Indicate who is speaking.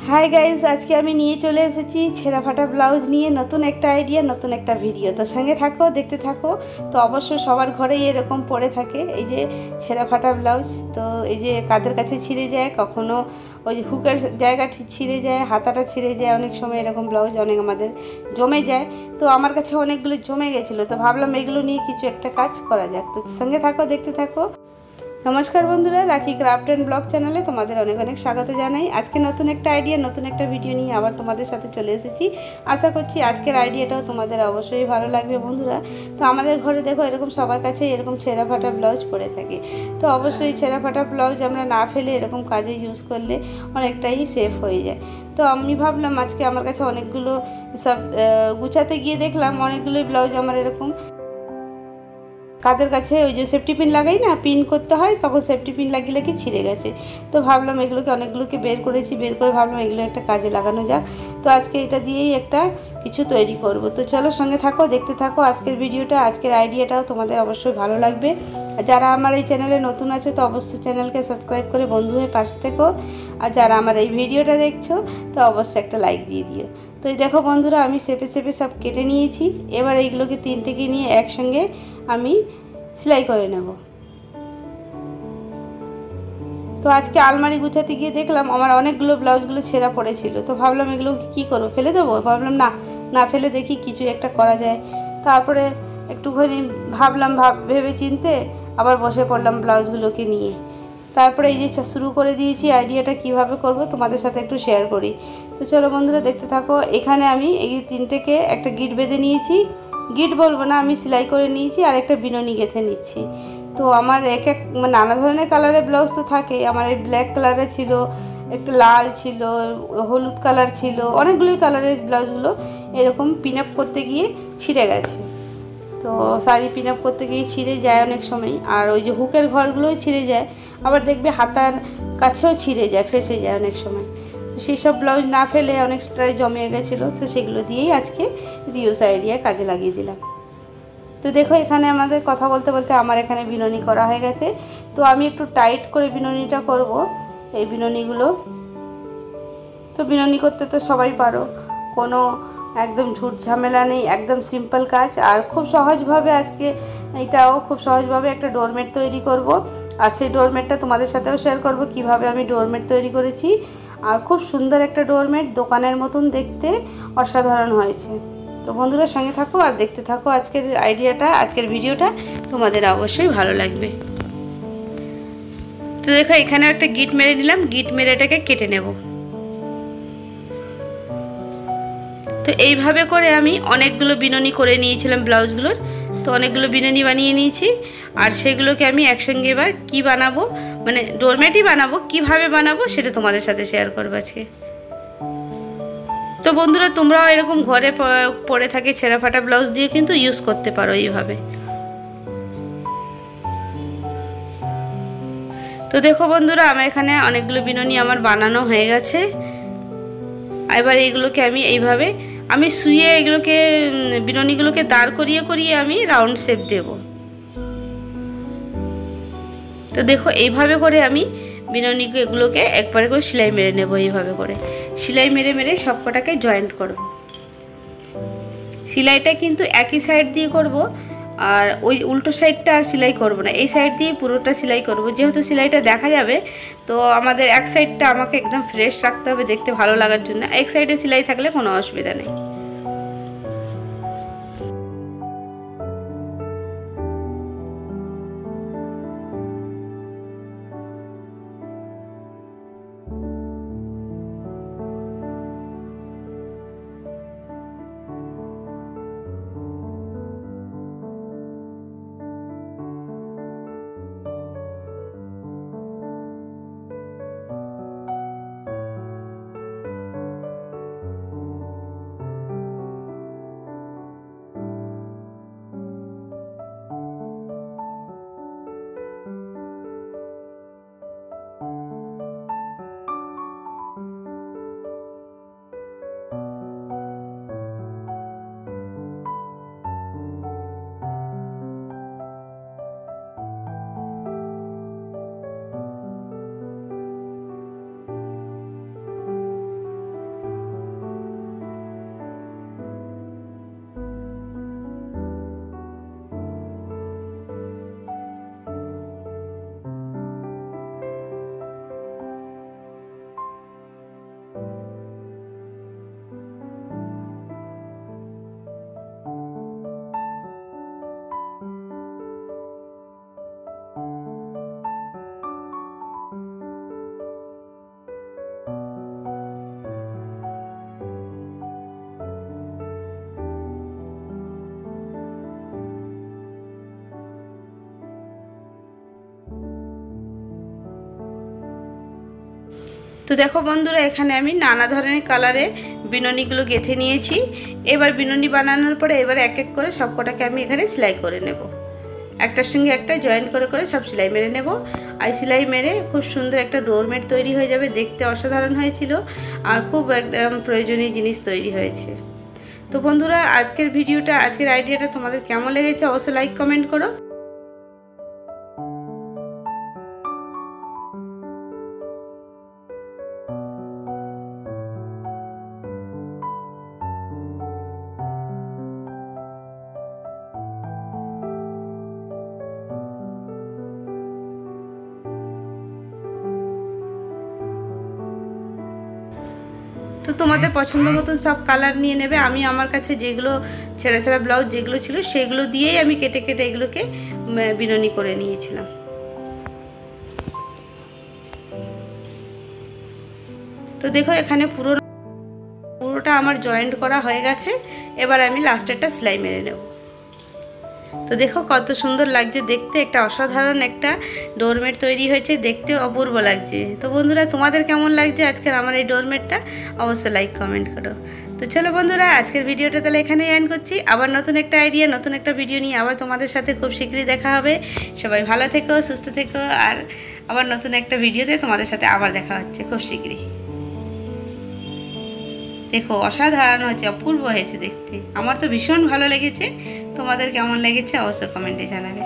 Speaker 1: Hi guys, আজকে আমি নিয়ে চলে এসেছি ছেঁড়া ফাটা ব্লাউজ নিয়ে নতুন একটা আইডিয়া, নতুন একটা ভিডিও। তো সঙ্গে থাকো, দেখতে থাকো। তো অবশ্য সবার ঘরেই এরকম পরে থাকে এই যে ছেঁড়া ফাটা ব্লাউজ। তো এই যে কাঁধের কাছে ছিঁড়ে যায়, কখনো ওই যে হুকের জায়গা ছিঁড়ে যায়, হাতাটা ছিঁড়ে যায়, অনেক সময় এরকম ব্লাউজ অনেক আমাদের জমে যায়। তো আমার কাছে অনেকগুলো জমে গেছিলো, তো ভাবলাম এগুলো নিয়ে কিছু একটা কাজ করা যাক। তো সঙ্গে থাকো, দেখতে থাকো। নমস্কার বন্ধুরা, রাখি ক্রাফট অ্যান্ড ব্লগ চ্যানেলে তোমাদের অনেক অনেক স্বাগত জানাই। আজকে নতুন একটা আইডিয়া, নতুন একটা ভিডিও নিয়ে আবার তোমাদের সাথে চলে এসেছি। আশা করছি আজকের আইডিয়াটাও তোমাদের অবশ্যই ভালো লাগবে বন্ধুরা। তো আমাদের ঘরে দেখো এরকম সবার কাছে এরকম ছেঁড়া ফাটা ব্লাউজ পরে থাকে। তো অবশ্যই ছেঁড়া ফাটা ব্লাউজ আমরা না ফেলে এরকম কাজে ইউজ করলে অনেকটাই সেফ হয়ে যায়। তো আমি ভাবলাম আজকে আমার কাছে অনেকগুলো সব গুছাতে গিয়ে দেখলাম অনেকগুলোই ব্লাউজ আমার এরকম কাদের কাছে ওই যে সেফটি পিন লাগাই না, পিন করতে হয়, তখন সেফটি পিন লাগিয়ে লাগিয়ে ছিঁড়ে গেছে। তো ভাবলাম এগুলোকে অনেকগুলোকে বের করেছি, বের করে ভাবলাম এগুলো একটা কাজে লাগানো যাক। তো আজকে এটা দিয়েই একটা কিছু তৈরি করব। তো চলো সঙ্গে থাকো, দেখতে থাকো আজকের ভিডিওটা। আজকের আইডিয়াটাও তোমাদের অবশ্যই ভালো লাগবে। যারা আমার এই চ্যানেলে নতুন আছো তো অবশ্যই চ্যানেলকে সাবস্ক্রাইব করে বন্ধু হয়ে পাশে থেকো। আর যারা আমার এই ভিডিওটা দেখছো তো অবশ্যই একটা লাইক দিয়ে দিও। তো এই দেখো বন্ধুরা, আমি শেপে শেপে সব কেটে নিয়েছি। এবার এইগুলোকে তিনটেকে নিয়ে একসঙ্গে আমি সেলাই করে নেব। তো আজকে আলমারি গুছাতে গিয়ে দেখলাম আমার অনেকগুলো ব্লাউজগুলো ছেঁড়া পড়েছিল। তো ভাবলাম এগুলো কী করবো, ফেলে দেবো? ভাবলাম না, না ফেলে দেখি কিছু একটা করা যায়। তারপরে একটুখানি ভাবলাম, ভেবে চিনতে আবার বসে পড়লাম ব্লাউজগুলোকে নিয়ে। তারপরে এই যে শুরু করে দিয়েছি। আইডিয়াটা কিভাবে করব তোমাদের সাথে একটু শেয়ার করি। তো চলো বন্ধুরা, দেখতে থাকো। এখানে আমি এই তিনটেকে একটা গিট বেঁধে নিয়েছি। গিট বলবো না, আমি সেলাই করে নিয়েছি আর একটা বিনুনি গেঁথে নিচ্ছি। তো আমার এক এক নানা ধরনের কালারের ব্লাউজ তো থাকে। আমার এই ব্ল্যাক কালারের ছিল, একটা লাল ছিল, হলুদ কালার ছিল, অনেকগুলোই কালারের ব্লাউজগুলো এরকম পিন আপ করতে গিয়ে ছিঁড়ে গেছে। তো শাড়ি পিন আপ করতে গিয়ে ছিঁড়ে যায় অনেক সময়। আর ওই যে হুকের ঘরগুলোই ছিঁড়ে যায়, আবার দেখবে হাতার কাছেও ছিঁড়ে যায়, ফেঁসে যায় অনেক সময়। সেই সব ব্লাউজ না ফেলে অনেকটাই জমে গেছিলো, তো সেগুলো দিয়েই আজকে রিউজ আইডিয়া কাজে লাগিয়ে দিলাম। তো দেখো এখানে আমাদের কথা বলতে বলতে আমার এখানে বিনুনি করা হয়ে গেছে। তো আমি একটু টাইট করে বিনুনিটা করব, এই বিনুনিগুলো। তো বিনুনি করতে তো সবাই পারো, কোনো একদম ঝুট ঝামেলা নেই, একদম সিম্পল কাজ। আর খুব সহজভাবে আজকে এটাও খুব সহজভাবে একটা ডোরমেট তৈরি করব। আর সেই ডোরমেটটা তোমাদের সাথেও শেয়ার করব কিভাবে আমি ডোরমেট তৈরি করেছি। আর খুব সুন্দর একটা ডোরমেট, দোকানের মতন দেখতে, অসাধারণ হয়েছে। তো বন্ধুরা সঙ্গে থাকো আর দেখতে থাকো আজকের আইডিয়াটা, আজকের ভিডিওটা তোমাদের অবশ্যই ভালো লাগবে। তো দেখো এখানে একটা গিট মেরে নিলাম, গিট মেরে এটাকে কেটে নেব। তো এইভাবে করে আমি অনেকগুলো বিনুনি করে নিয়েছিলাম ব্লাউজগুলোর। তো অনেকগুলো বিনুনি বানিয়ে নিয়েছি। আর সেগুলোকে আমি একসঙ্গে এবার কী বানাবো, মানে ডোরমেটই বানাবো, কিভাবে বানাবো সেটা তোমাদের সাথে শেয়ার করবো আজকে। তো বন্ধুরা তোমরাও এরকম ঘরে পরে থাকে ছেঁড়া ফাটা ব্লাউজ দিয়ে কিন্তু ইউজ করতে পারো এইভাবে। তো দেখো বন্ধুরা, আমার এখানে অনেকগুলো বিনুনি আমার বানানো হয়ে গেছে। এবার এইগুলোকে আমি এইভাবে আমি শুয়ে এগুলোকে বিনুনিগুলোকে দাঁড় করিয়ে করিয়ে আমি রাউন্ড শেপ দেব। তো দেখো এইভাবে করে আমি বিনুনিগুলোকে একবারে করে সেলাই মেরে নেব। এইভাবে করে সেলাই মেরে মেরে সব কটাকে জয়েন্ট করব। সেলাইটা কিন্তু একই সাইড দিয়ে করব, আর ওই উল্টো সাইডটা আর সেলাই করব না, এই সাইড দিয়ে পুরোটা সেলাই করব। যেহেতু সেলাইটা দেখা যাবে, তো আমাদের এক সাইডটা আমাকে একদম ফ্রেশ রাখতে হবে দেখতে ভালো লাগার জন্য। এক সাইডে সেলাই থাকলে কোনো অসুবিধা নেই। তো দেখো বন্ধুরা, এখানে আমি নানা ধরনের কালারে বিনুনিগুলো গেঁথে নিয়েছি। এবার বিনুনি বানানোর পরে এবার এক এক করে সবকটাকে আমি এখানে সেলাই করে নেব। একটার সঙ্গে একটা জয়েন্ট করে করে সব সেলাই মেরে নেব। আর সেলাই মেরে খুব সুন্দর একটা ডোরমেট তৈরি হয়ে যাবে। দেখতে অসাধারণ হয়েছিল আর খুব একদম প্রয়োজনীয় জিনিস তৈরি হয়েছে। তো বন্ধুরা, আজকের ভিডিওটা, আজকের আইডিয়াটা তোমাদের কেমন লেগেছে অবশ্যই লাইক কমেন্ট করো। তো তোমাদের পছন্দ মতন সব কালার নিয়ে নেবে। আমি আমার কাছে যেগুলো ছেঁড়া ছেঁড়া ব্লাউজ যেগুলো ছিল সেগুলো দিয়েই আমি কেটে কেটে এগুলোকে বিনুনি করে নিয়েছিলাম। তো দেখো, এখানে পুরোটা আমার জয়েন্ট করা হয়ে গেছে। এবার আমি লাস্টেরটা সেলাই মেরে নেব। তো দেখো কত সুন্দর লাগছে দেখতে, একটা অসাধারণ একটা ডোরমেট তৈরি হয়েছে, দেখতে অপূর্ব লাগছে। তো বন্ধুরা, তোমাদের কেমন লাগছে আজকের আমার এই ডোরমেটটা অবশ্যই লাইক কমেন্ট করো। তো চলো বন্ধুরা, আজকের ভিডিওটা তাহলে এখানেই এন্ড করছি। আবার নতুন একটা আইডিয়া, নতুন একটা ভিডিও নিয়ে আবার তোমাদের সাথে খুব শীঘ্রই দেখা হবে। সবাই ভালো থেকো, সুস্থ থেকো, আর আবার নতুন একটা ভিডিওতে তোমাদের সাথে আবার দেখা হচ্ছে খুব শীঘ্রই। দেখো অসাধারণ হয়েছে, অপূর্ব হয়েছে দেখতে। আমার তো ভীষণ ভালো লেগেছে। তোমাদের কেমন লেগেছে অবশ্যই কমেন্টে জানাবে।